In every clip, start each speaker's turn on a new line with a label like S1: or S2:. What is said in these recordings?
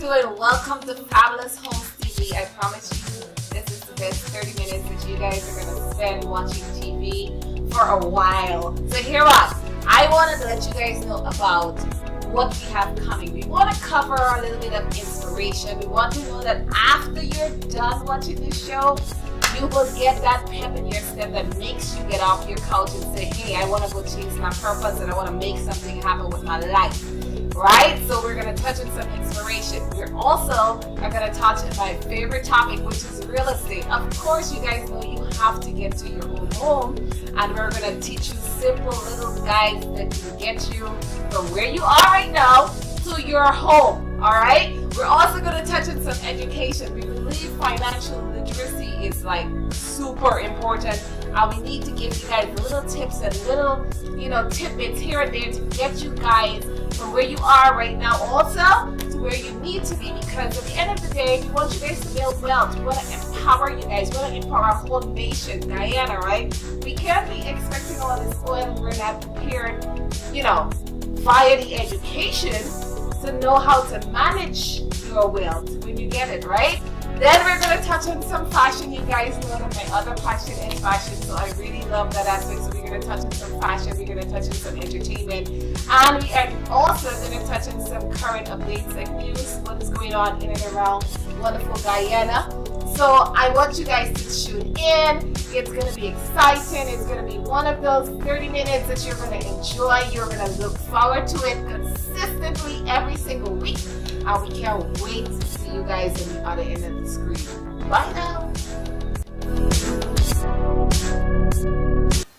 S1: doing? Welcome to Fabulous Homes TV. I promise you this is the best 30 minutes that you guys are going to spend watching TV for a while. So here what? I wanted to let you guys know about what we have coming. We want to cover a little bit of inspiration. We want to know that after you're done watching this show, you will get that pep in your step that makes you get off your couch and say, hey, I want to go chase my purpose and I want to make something happen with my life. Right? So we're going to touch on some inspiration. We're also going to touch on my favorite topic, which is real estate. Of course, you guys know you have to get to your own home, and we're going to teach you simple little guides that can get you from where you are right now to your home. All right? We're also going to touch on some education. We believe financial literacy is like super important, and we need to give you guys little tips and little, tidbits here and there to get you guys from where you are right now also to where you need to be, because at the end of the day, we want you guys to build wealth. We want to empower you guys. We want to empower our whole nation, Guyana, right? We can't be expecting all this oil and we're not prepared, via the education to know how to manage your wealth when you get it, right? Then we're going to touch on some fashion. You guys know that my other passion is fashion, so I really love that aspect. So we're going to touch on some fashion, we're going to touch on some entertainment, and we are also going to touch on some current updates like news, what is going on in and around wonderful Guyana. So I want you guys to tune in. It's going to be exciting. It's going to be one of those 30 minutes that you're going to enjoy. You're going to look forward to it consistently every single week. And we can't wait to see you guys on the other end of the screen. Bye now.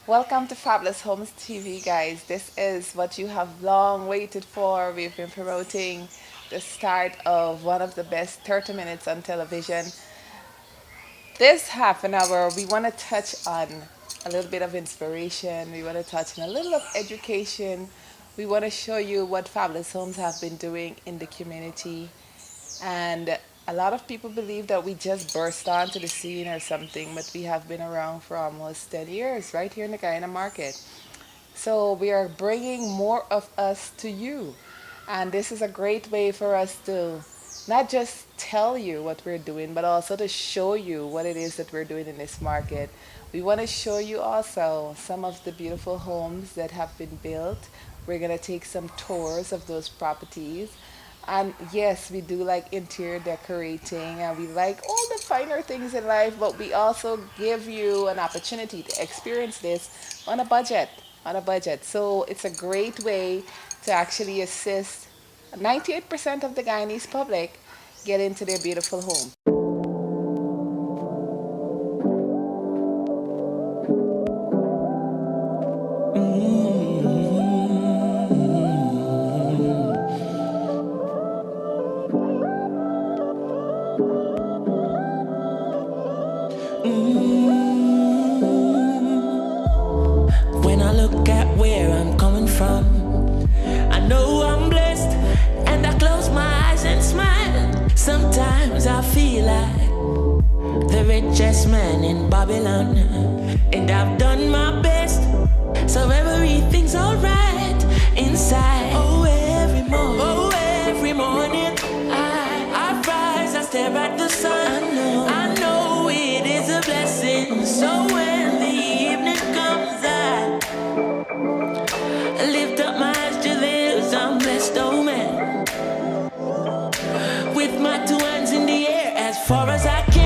S1: Welcome to Fabulous Homes TV, guys. This is what you have long waited for. We've been promoting the start of one of the best 30 minutes on television. This half an hour, we want to touch on a little bit of inspiration. We want to touch on a little of education. We want to show you what Fabulous Homes have been doing in the community. And a lot of people believe that we just burst onto the scene or something, but we have been around for almost 10 years right here in the Guyana market. So we are bringing more of us to you. And this is a great way for us to not just tell you what we're doing, but also to show you what it is that we're doing in this market. We want to show you also some of the beautiful homes that have been built. We're going to take some tours of those properties. And yes, we do like interior decorating, and we like all the finer things in life, but we also give you an opportunity to experience this on a budget. So it's a great way to actually assist 98% of the Guyanese public get into their beautiful home.
S2: When I look at where I'm coming from, I know I'm blessed, and I close my eyes and smile. Sometimes I feel like the richest man in Babylon, and I've done my best, so everything's alright inside. Oh, every morning, I rise, I stare at the sun. I know it is a blessing. So when the evening comes, I lift up my eyes to this, I'm blessed, oh man. With my two hands in the air as far as I can.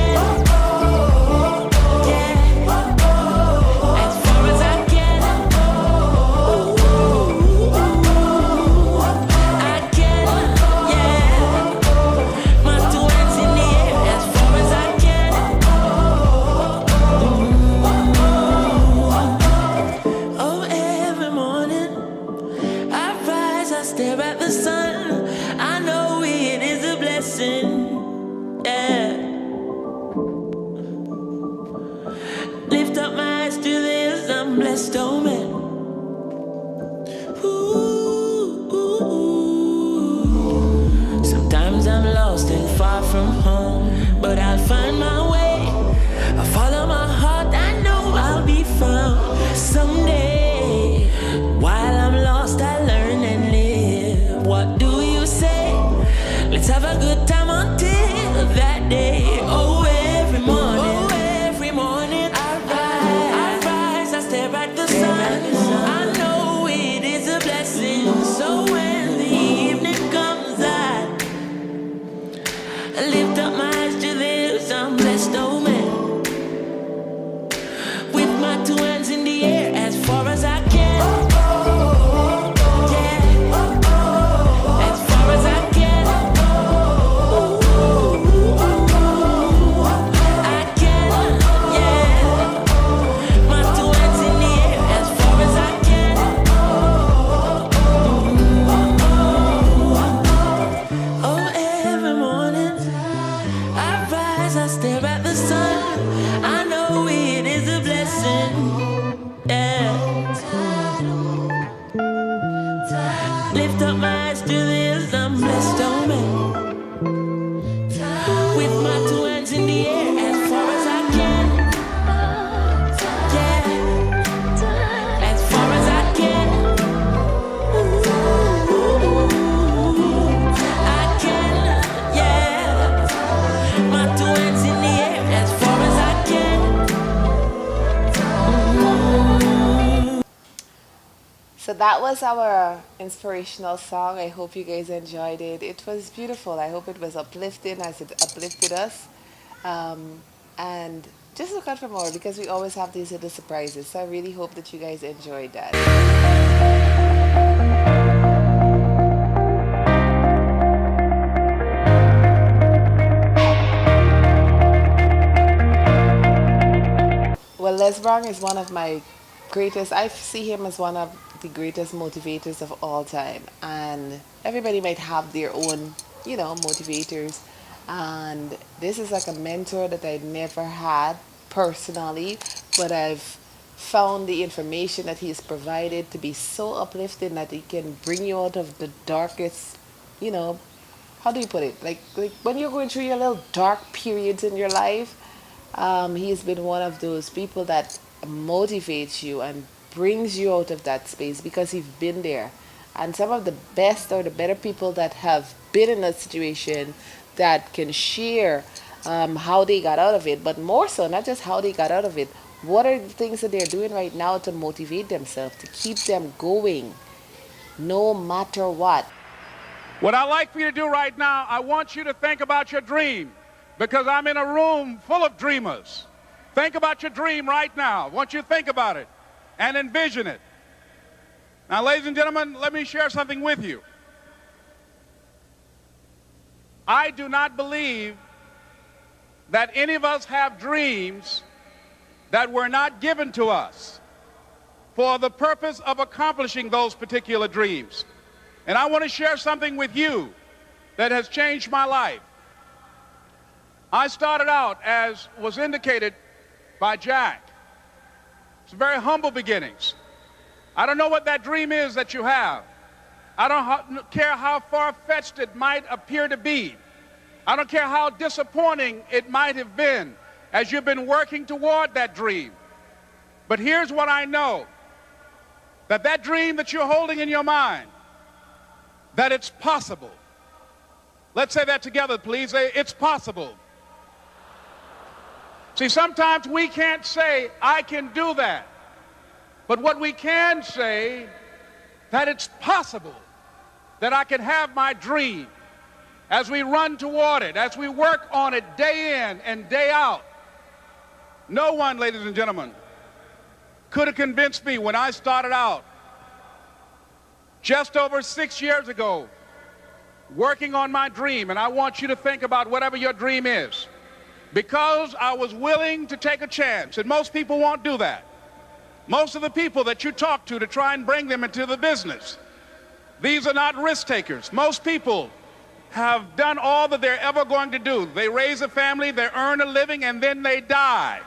S2: Stare at the sun, I know it is a blessing, yeah. Lift up my eyes to this, I'm blessed, oh man. Ooh. Sometimes I'm lost and far from home, but I'll find my way. I follow my heart, I know I'll be found someday. While I'm lost, I learn and live. What do you say? Let's have a good time.
S1: So that was our inspirational song. I hope you guys enjoyed it. It was beautiful. I hope it was uplifting as it uplifted us. And just look out for more because we always have these little surprises. So I really hope that you guys enjoyed that. Well, Les Brown is one of my greatest, I see him as one of the greatest motivators of all time. And everybody might have their own, motivators. And this is like a mentor that I never had personally, but I've found the information that he's provided to be so uplifting that he can bring you out of the darkest, you know, how do you put it? Like when you're going through your little dark periods in your life, he's been one of those people that motivates you and brings you out of that space because he's been there. And some of the best or the better people that have been in a situation that can share how they got out of it, but more so, not just how they got out of it, what are the things that they're doing right now to motivate themselves, to keep them going, no matter what.
S3: What I'd like for you to do right now, I want you to think about your dream, because I'm in a room full of dreamers. Think about your dream right now. I want you to think about it and envision it. Now, ladies and gentlemen, let me share something with you. I do not believe that any of us have dreams that were not given to us for the purpose of accomplishing those particular dreams. And I want to share something with you that has changed my life. I started out, as was indicated by Jack, it's very humble beginnings. I don't know what that dream is that you have. I don't care how far-fetched it might appear to be. I don't care how disappointing it might have been as you've been working toward that dream. But here's what I know, that dream that you're holding in your mind, that it's possible. Let's say that together, please. Say, it's possible. See, sometimes we can't say, I can do that. But what we can say, that it's possible that I can have my dream as we run toward it, as we work on it day in and day out. No one, ladies and gentlemen, could have convinced me when I started out just over 6 years ago, working on my dream. And I want you to think about whatever your dream is, because I was willing to take a chance. And most people won't do that. Most of the people that you talk to try and bring them into the business, these are not risk takers. Most people have done all that they're ever going to do. They raise a family, they earn a living, and then they die.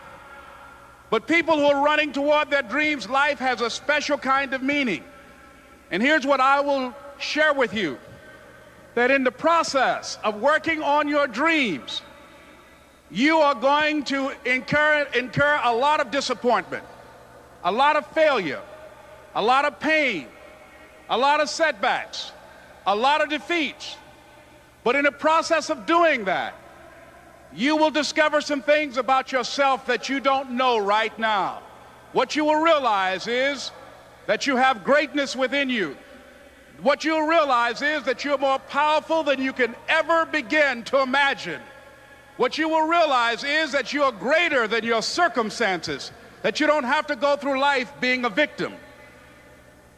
S3: But people who are running toward their dreams, life has a special kind of meaning. And here's what I will share with you, that in the process of working on your dreams, you are going to incur a lot of disappointment, a lot of failure, a lot of pain, a lot of setbacks, a lot of defeats. But in the process of doing that, you will discover some things about yourself that you don't know right now. What you will realize is that you have greatness within you. What you'll realize is that you're more powerful than you can ever begin to imagine. What you will realize is that you're greater than your circumstances, that you don't have to go through life being a victim.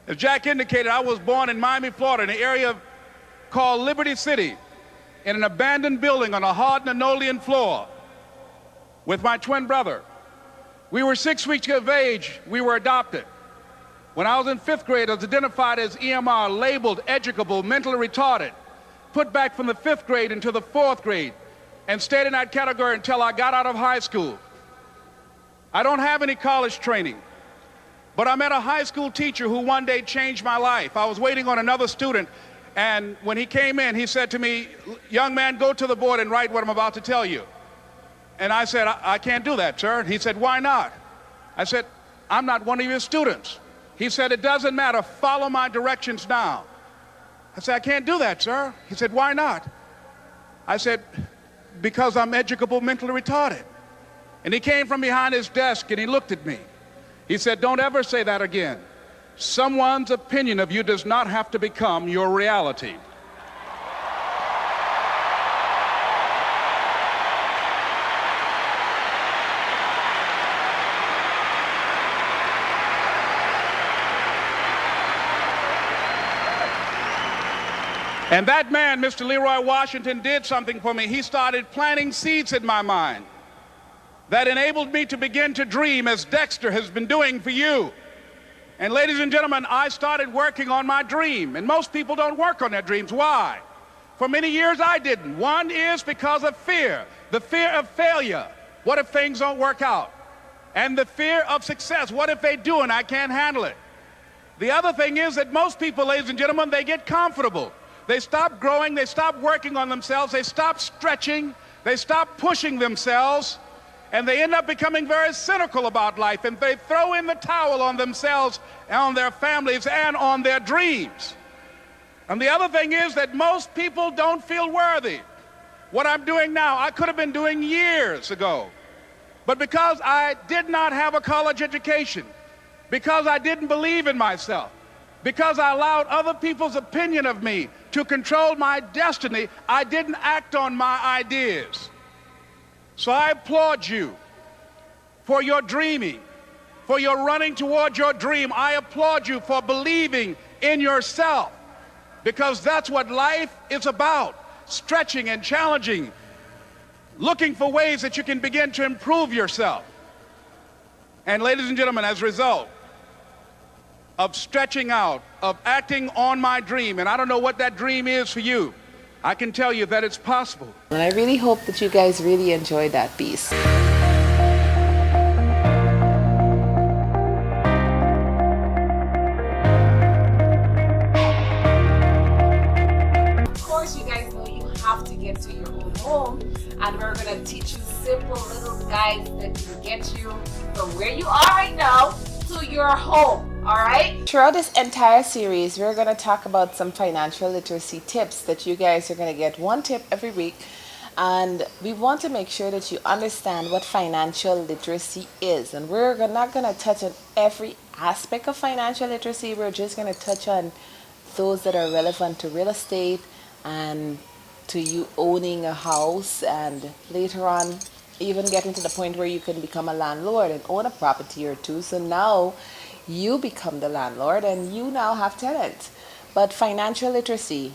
S3: As Jack indicated, I was born in Miami, Florida, in an area called Liberty City, in an abandoned building on a hard linoleum floor with my twin brother. We were 6 weeks of age. We were adopted. When I was in 5th grade, I was identified as EMR, labeled educable, mentally retarded, put back from the 5th grade into the 4th grade, and stayed in that category until I got out of high school. I don't have any college training, but I met a high school teacher who one day changed my life. I was waiting on another student, and when he came in, he said to me, young man, go to the board and write what I'm about to tell you. And I said, I can't do that, sir. And he said, why not? I said, I'm not one of your students. He said, it doesn't matter, follow my directions now. I said, I can't do that, sir. He said, why not? I said, because I'm educable, mentally retarded. And he came from behind his desk and he looked at me. He said, don't ever say that again. Someone's opinion of you does not have to become your reality. And that man, Mr. Leroy Washington, did something for me. He started planting seeds in my mind that enabled me to begin to dream, as Dexter has been doing for you. And ladies and gentlemen, I started working on my dream. And most people don't work on their dreams. Why? For many years I didn't. One is because of fear. The fear of failure. What if things don't work out? And the fear of success. What if they do and I can't handle it? The other thing is that most people, ladies and gentlemen, they get comfortable. They stop growing, they stop working on themselves, they stop stretching, they stop pushing themselves, and they end up becoming very cynical about life, and they throw in the towel on themselves, and on their families, and on their dreams. And the other thing is that most people don't feel worthy. What I'm doing now, I could have been doing years ago. But because I did not have a college education, because I didn't believe in myself, because I allowed other people's opinion of me to control my destiny, I didn't act on my ideas. So I applaud you for your dreaming, for your running toward your dream. I applaud you for believing in yourself, because that's what life is about, stretching and challenging, looking for ways that you can begin to improve yourself. And ladies and gentlemen, as a result of stretching out, of acting on my dream, and I don't know what that dream is for you, I can tell you that it's possible.
S1: And I really hope that you guys really enjoyed that piece. Of course, you guys know you have to get to your own home, and we're going to teach you simple little guides that can get you from where you are right now to your home. All right. Throughout this entire series, we're going to talk about some financial literacy tips that you guys are going to get one tip every week. And we want to make sure that you understand what financial literacy is. And we're not going to touch on every aspect of financial literacy. We're just going to touch on those that are relevant to real estate and to you owning a house, and later on even getting to the point where you can become a landlord and own a property or two. So now you become the landlord and you now have tenants. But financial literacy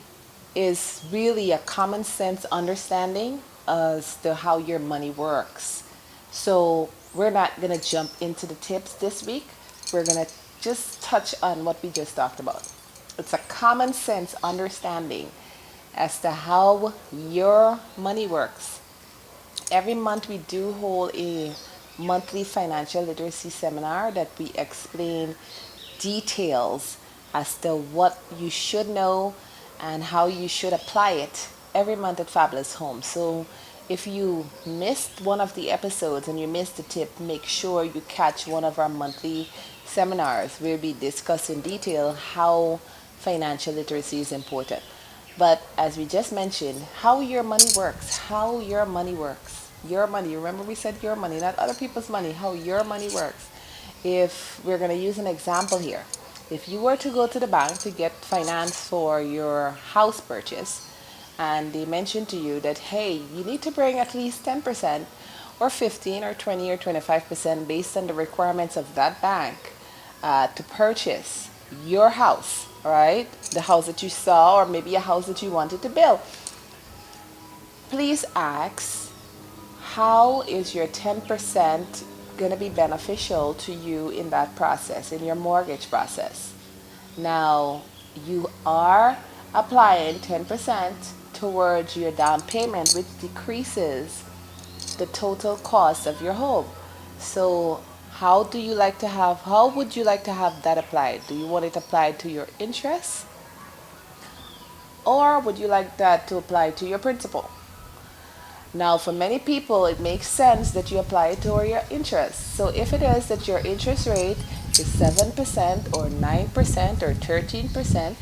S1: is really a common sense understanding as to how your money works. So we're not going to jump into the tips this week. We're going to just touch on what we just talked about. It's a common sense understanding as to how your money works. Every month we do hold a monthly financial literacy seminar that we explain details as to what you should know and how you should apply it every month at Fabulous Home. So if you missed one of the episodes and you missed the tip, make sure you catch one of our monthly seminars. We'll be discussing in detail how financial literacy is important. But as we just mentioned, how your money works, your money, remember we said your money, not other people's money, how your money works. If we're going to use an example here, if you were to go to the bank to get finance for your house purchase, and they mention to you that, hey, you need to bring at least 10% or 15 or 20 or 25% based on the requirements of that bank to purchase your house, right? The house that you saw, or maybe a house that you wanted to build. Please ask, how is your 10% going to be beneficial to you in that process, in your mortgage process? Now, you are applying 10% towards your down payment, which decreases the total cost of your home. So how would you like to have that applied? Do you want it applied to your interest? Or would you like that to apply to your principal? Now, for many people, it makes sense that you apply it to your interest. So if it is that your interest rate is 7% or 9% or 13%,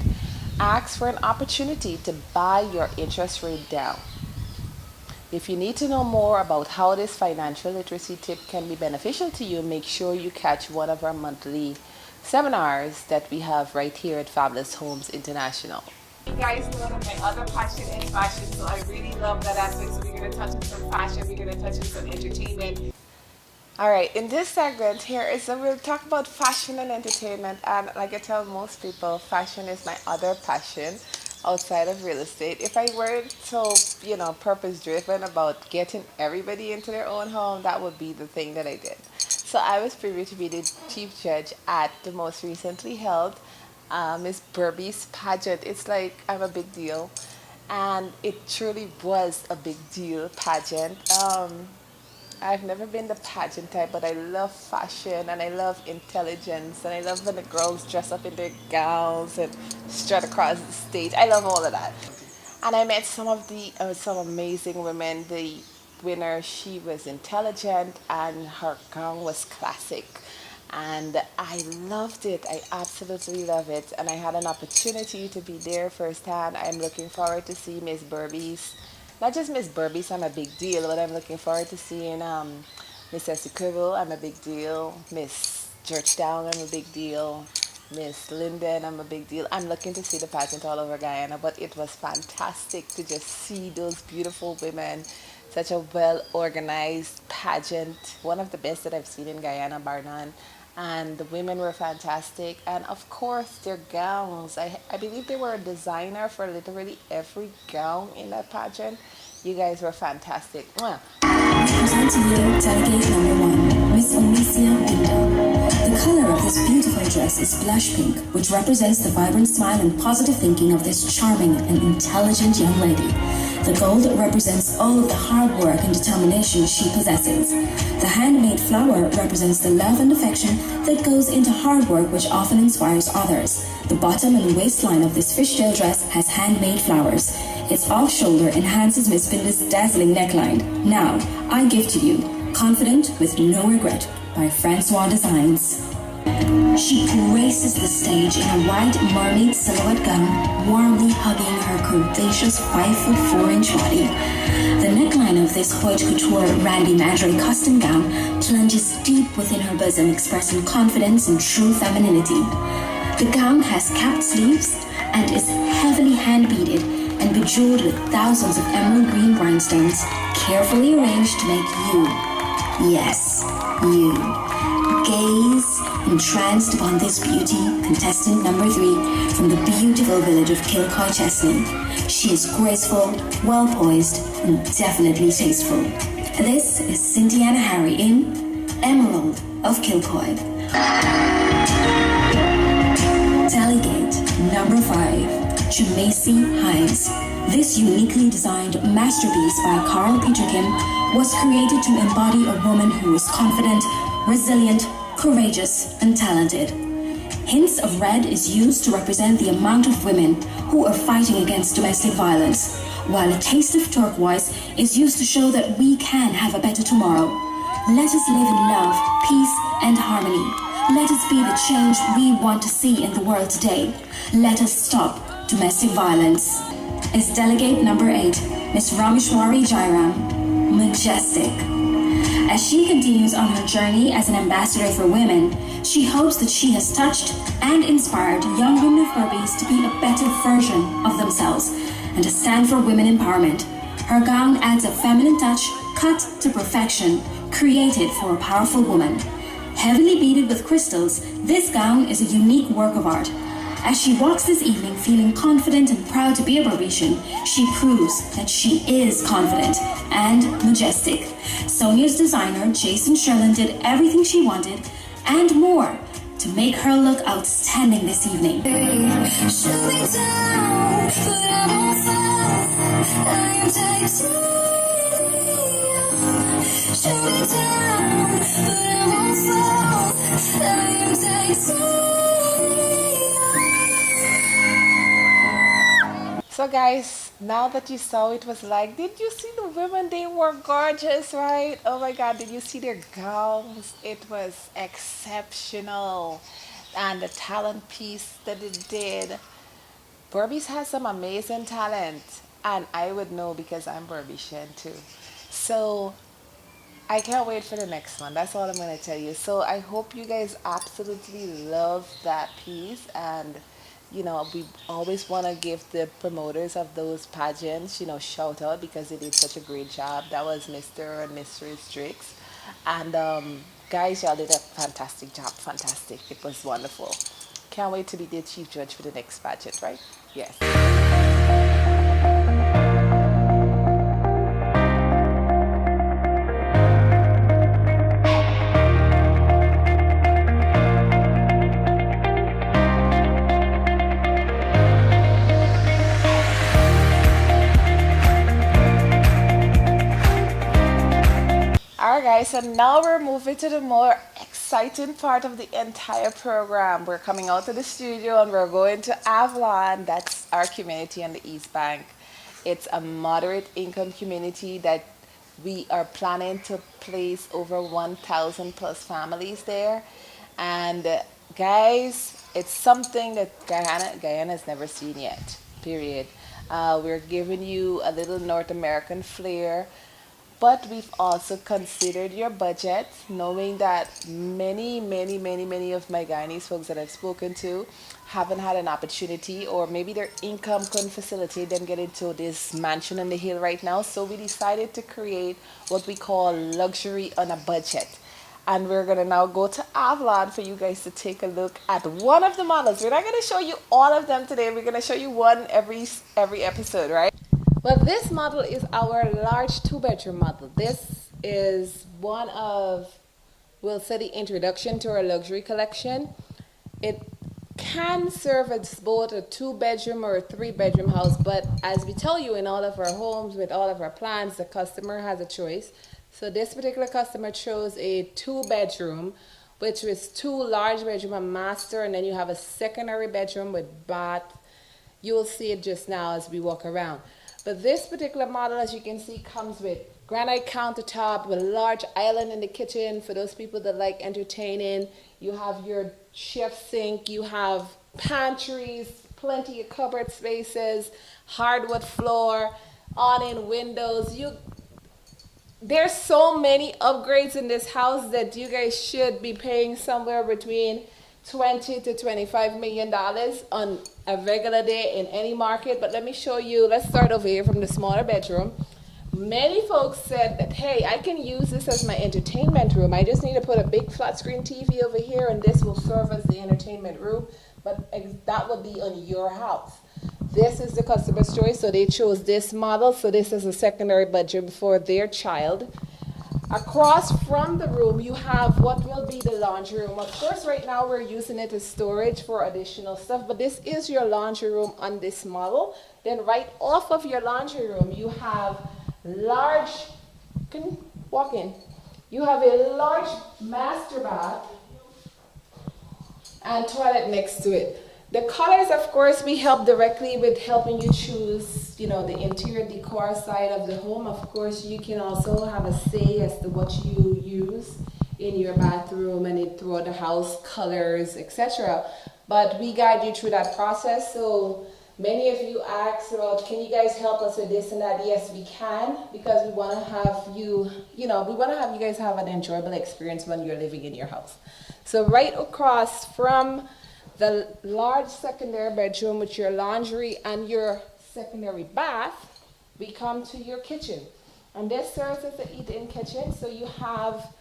S1: ask for an opportunity to buy your interest rate down. If you need to know more about how this financial literacy tip can be beneficial to you, make sure you catch one of our monthly seminars that we have right here at Fabulous Homes International. You guys know that my other passion is fashion, so I really love that aspect. So we're going to touch on some fashion, we're going to touch on some entertainment. Alright, in this segment here we'll talk about fashion and entertainment, and like I tell most people, fashion is my other passion outside of real estate. If I weren't so, purpose driven about getting everybody into their own home, that would be the thing that I did. So I was privy to be the chief judge at the most recently held Miss Burby's pageant. It's like I'm a big deal, and it truly was a big deal pageant. I've never been the pageant type, but I love fashion and I love intelligence and I love when the girls dress up in their gowns and strut across the stage. I love all of that. And I met some amazing women. The winner, she was intelligent and her gown was classic. And I loved it. I absolutely love it. And I had an opportunity to be there firsthand. I'm looking forward to see Miss Burby's. Not just Miss Burby's, I'm a big deal, but I'm looking forward to seeing Miss Essequibo, I'm a big deal. Miss Georgetown, I'm a big deal. Miss Linden, I'm a big deal. I'm looking to see the pageant all over Guyana, but it was fantastic to just see those beautiful women. Such a well-organized pageant, one of the best that I've seen in Guyana, bar none. And the women were fantastic, and of course their gowns. I believe they were a designer for literally every gown in that pageant. You guys were fantastic. Mwah.
S4: Presenting you delegate number 1, Miss Onicia Binda. The color of this beautiful dress is blush pink, which represents the vibrant smile and positive thinking of this charming and intelligent young lady. The gold represents all of the hard work and determination she possesses. The handmade flower represents the love and affection that goes into hard work, which often inspires others. The bottom and waistline of this fishtail dress has handmade flowers. Its off-shoulder enhances Miss Binda's dazzling neckline. Now, I give to you Confident with No Regret by Francois Designs. She graces the stage in a white mermaid silhouette gown, warmly hugging her curvaceous 5'4" body. The neckline of this haute couture Randy Madre custom gown plunges deep within her bosom, expressing confidence and true femininity. The gown has capped sleeves and is heavily hand-beaded and bejeweled with thousands of emerald green rhinestones, carefully arranged to make you, yes, you, gaze entranced upon this beauty. Contestant number 3 from the beautiful village of Kilcoy, Chesney. She is graceful, well-poised, and definitely tasteful. This is Cynthiana Harry in Emerald of Kilcoy. Delegate number 5, Jamaicy Hines. This uniquely designed masterpiece by Carl Peter Kim was created to embody a woman who is confident, resilient, courageous, and talented. Hints of red is used to represent the amount of women who are fighting against domestic violence, while a taste of turquoise is used to show that we can have a better tomorrow. Let us live in love, peace, and harmony. Let us be the change we want to see in the world today. Let us stop domestic violence. Is delegate number 8, Miss Rameshwari Jairam, Majestic. As she continues on her journey as an ambassador for women, she hopes that she has touched and inspired young women of Burbies to be a better version of themselves and to stand for women empowerment. Her gown adds a feminine touch, cut to perfection, created for a powerful woman. Heavily beaded with crystals, this gown is a unique work of art. As she walks this evening feeling confident and proud to be a Barbitian, she proves that she is confident and majestic. Sonia's designer, Jason Sherlin, did everything she wanted and more to make her look outstanding this evening.
S5: Shoot me down, but I won't fall. I am titanium. Shoot me down, but I won't fall. I am titanium.
S1: So guys, now that you saw it, was like, did you see the women? They were gorgeous, right? Oh my God, did you see their gowns? It was exceptional. And the talent piece that it did. Burbies has some amazing talent. And I would know because I'm Burbisian too. So I can't wait for the next one. That's all I'm going to tell you. So I hope you guys absolutely love that piece. And, we always want to give the promoters of those pageants, shout out because they did such a great job. That was Mr. and Mrs. Strix. And, guys, y'all did a fantastic job. Fantastic. It was wonderful. Can't wait to be the chief judge for the next pageant, right? Yes. Alright guys, so now we're moving to the more exciting part of the entire program. We're coming out to the studio and we're going to Avalon. That's our community on the East Bank. It's a moderate income community that we are planning to place over 1,000 plus families there. And guys, it's something that Guyana has never seen yet, period. We're giving you a little North American flair. But we've also considered your budget, knowing that many of my Guyanese folks that I've spoken to haven't had an opportunity, or maybe their income couldn't facilitate them getting to this mansion on the hill right now. So we decided to create what we call luxury on a budget. And we're going to now go to Avalon for you guys to take a look at one of the models. We're not going to show you all of them today. We're going to show you one every episode, right? Well, this model is our large 2-bedroom model. This is one of, we'll say, the introduction to our luxury collection. It can serve as both a 2-bedroom or a 3-bedroom house, but as we tell you in all of our homes, with all of our plans, the customer has a choice. So this particular customer chose a 2-bedroom, which was 2 large bedroom, a master, and then you have a secondary bedroom with bath. You'll see it just now as we walk around. But this particular model, as you can see, comes with granite countertop with a large island in the kitchen for those people that like entertaining. You have your chef sink, you have pantries, plenty of cupboard spaces, hardwood floor, awning windows. There's so many upgrades in this house that you guys should be paying somewhere between $20 to $25 million on a regular day in any market. But let me show you, let's start over here from the smaller bedroom. Many folks said that, hey, I can use this as my entertainment room. I just need to put a big flat screen TV over here and this will serve as the entertainment room. But that would be on your house. This is the customer's choice, so they chose this model. So this is a secondary bedroom for their child. Across from the room, you have what will be the laundry room. Of course, right now we're using it as storage for additional stuff, but this is your laundry room on this model. Then right off of your laundry room, you have large, can you walk in? You have a large master bath and toilet next to it. The colors, of course, we help directly with helping you choose, the interior decor side of the home. Of course, you can also have a say as to what you use in your bathroom and throughout the house, colors, etc. But we guide you through that process. So many of you ask about, can you guys help us with this and that? Yes, we can, because we want to have you, we want to have you guys have an enjoyable experience when you're living in your house. So right across from the large secondary bedroom with your laundry and your secondary bath, we come to your kitchen. And this serves as the eat-in kitchen. So you have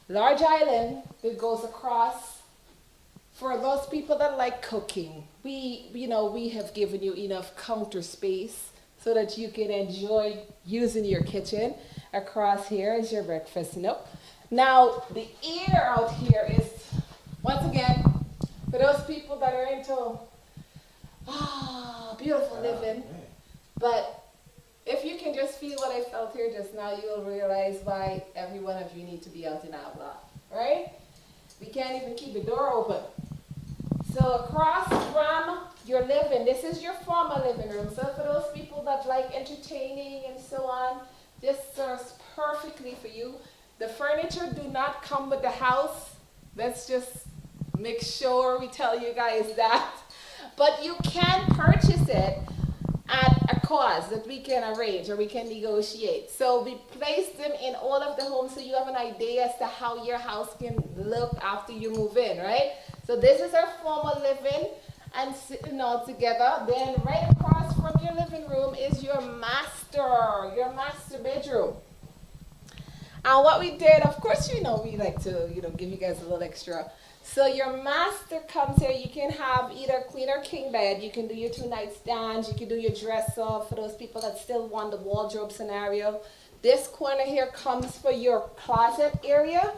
S1: large island that goes across for those people that like cooking. We have given you enough counter space so that you can enjoy using your kitchen. Across here is your breakfast nook. Now, the air out here is, once again, for those people that are into beautiful living, but if you can just feel what I felt here just now, you'll realize why every one of you need to be out in Avalon, right? We can't even keep the door open. So across from your living, this is your formal living room. So for those people that like entertaining and so on, this serves perfectly for you. The furniture do not come with the house. Let's just make sure we tell you guys that. But you can purchase it at a cost that we can arrange or we can negotiate. So we place them in all of the homes so you have an idea as to how your house can look after you move in, right? So this is our formal living and sitting all together. Then right across from your living room is your master bedroom. And what we did, of course, we like to, give you guys a little extra. So your master comes here. You can have either queen or king bed. You can do your 2 nightstands. You can do your dresser for those people that still want the wardrobe scenario. This corner here comes for your closet area,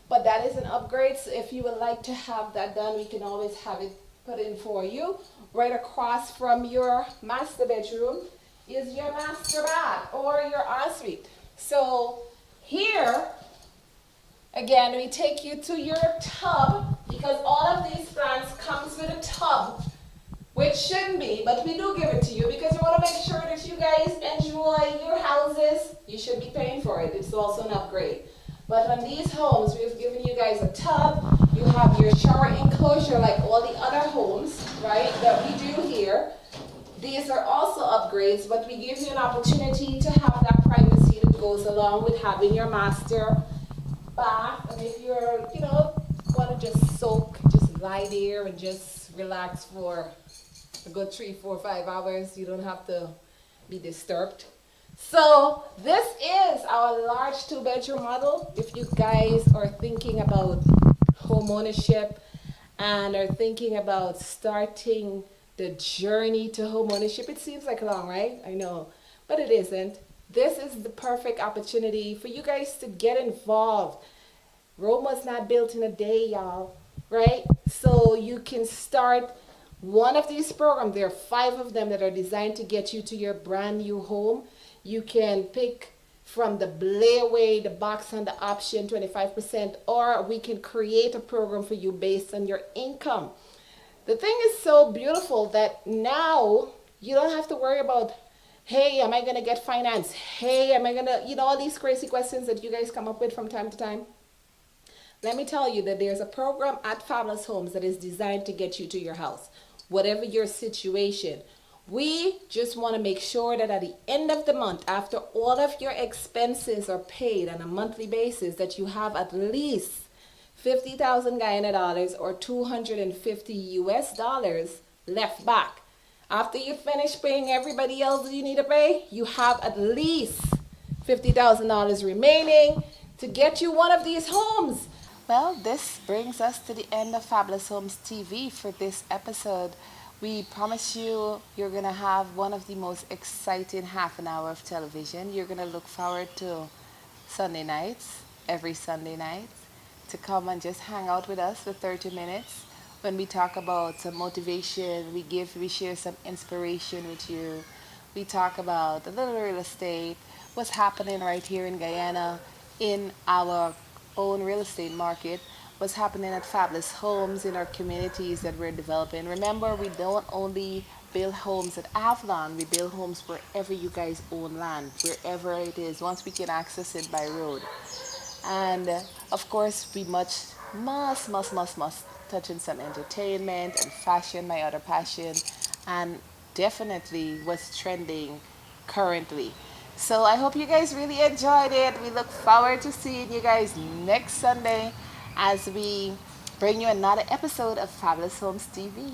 S1: but that is an upgrade. So if you would like to have that done, we can always have it put in for you. Right across from your master bedroom is your master bath or your ensuite. So here, again, we take you to your tub because all of these plants comes with a tub, which shouldn't be, but we do give it to you because we want to make sure that you guys enjoy your houses. You should be paying for it. It's also an upgrade. But on these homes, we've given you guys a tub. You have your shower enclosure like all the other homes, right, that we do here. These are also upgrades, but we give you an opportunity to have that privacy that goes along with having your master bath. And if you're, want to just soak, just lie there and just relax for a good 3, 4, 5 hours, you don't have to be disturbed. So this is our large 2-bedroom model. If you guys are thinking about home ownership and are thinking about starting the journey to home ownership, it seems like long, right? I know, but it isn't. This is the perfect opportunity for you guys to get involved. Rome was not built in a day, y'all, right? So you can start one of these programs. There are 5 of them that are designed to get you to your brand new home. You can pick from the layaway, the box and the option 25%, or we can create a program for you based on your income. The thing is so beautiful that now you don't have to worry about, hey, am I going to get finance? Hey, am I going to, all these crazy questions that you guys come up with from time to time. Let me tell you that there's a program at Fabulous Homes that is designed to get you to your house, whatever your situation. We just want to make sure that at the end of the month, after all of your expenses are paid on a monthly basis, that you have at least 50,000 Guyana dollars or 250 US dollars left back. After you finish paying everybody else that you need to pay, you have at least $50,000 remaining to get you one of these homes. Well, this brings us to the end of Fabulous Homes TV for this episode. We promise you're going to have one of the most exciting half an hour of television. You're going to look forward to Sunday nights, every Sunday night, to come and just hang out with us for 30 minutes. When we talk about some motivation, we share some inspiration with you. We talk about a little real estate, what's happening right here in Guyana, in our own real estate market, what's happening at Fabulous Homes in our communities that we're developing. Remember, we don't only build homes at Avalon, we build homes wherever you guys own land, wherever it is, once we can access it by road. And of course, we must touch on some entertainment and fashion, my other passion, and definitely what's trending currently. So I hope you guys really enjoyed it. We look forward to seeing you guys next Sunday as we bring you another episode of Fabulous Homes TV.